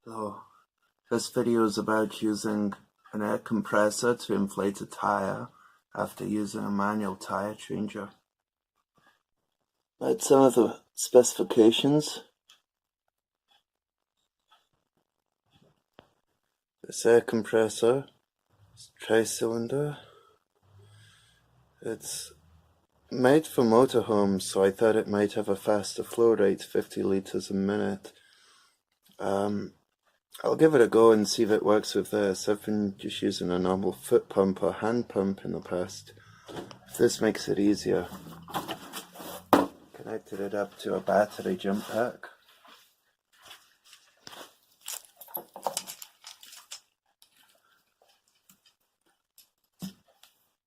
So this video is about using an air compressor to inflate a tire after using a manual tire changer. Right, some of the specifications. This air compressor is tri-cylinder. It's made for motorhomes, so I thought it might have a faster flow rate, 50 litres a minute. I'll give it a go and see if it works with this. I've been just using a normal foot pump or hand pump in the past. If this makes it easier, connected it up to a battery jump pack.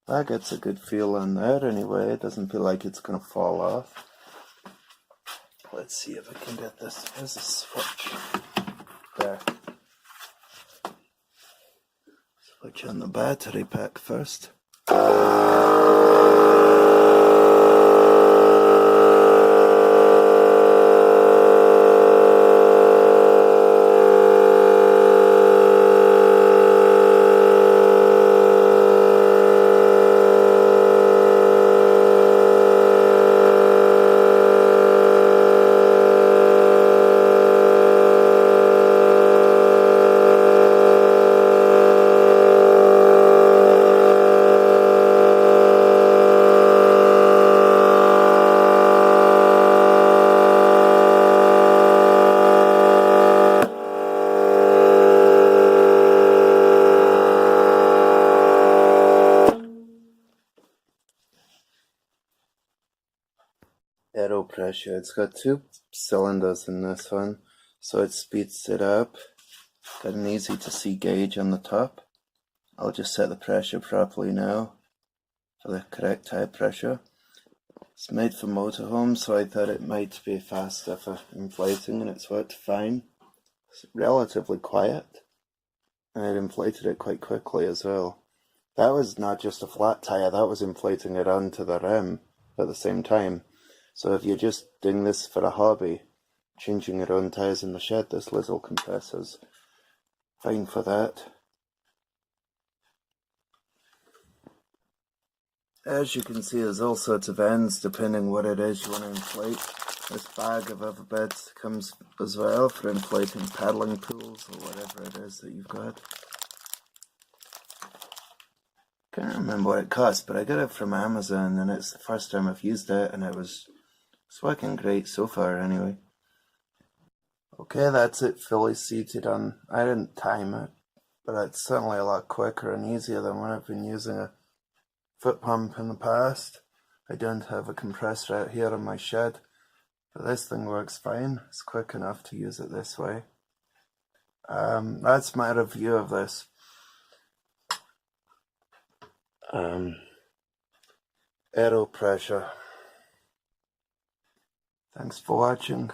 That gets a good feel on there anyway. It doesn't feel like it's going to fall off. Let's see if I can get this. There's a switch. There. Switch on the battery pack first. Aero pressure. It's got two cylinders in this one, so it speeds it up. Got an easy to see gauge on the top. I'll just set the pressure properly now for the correct tire pressure. It's made for motorhomes, so I thought it might be faster for inflating, and it's worked fine. It's relatively quiet, and it inflated it quite quickly as well. That was not just a flat tire, that was inflating it onto the rim at the same time. So if you're just doing this for a hobby, changing your own tires in the shed, this little compressor's fine for that. As you can see, there's all sorts of ends depending what it is you want to inflate. This bag of other bits comes as well for inflating paddling pools or whatever it is that you've got. Can't remember what it cost, but I got it from Amazon, and it's the first time I've used it, and it's working great so far anyway. Okay, that's it fully seated on. I didn't time it, but it's certainly a lot quicker and easier than when I've been using a foot pump in the past. I don't have a compressor out here in my shed, but this thing works fine. It's quick enough to use it this way. That's my review of this. Aero pressure. Thanks for watching.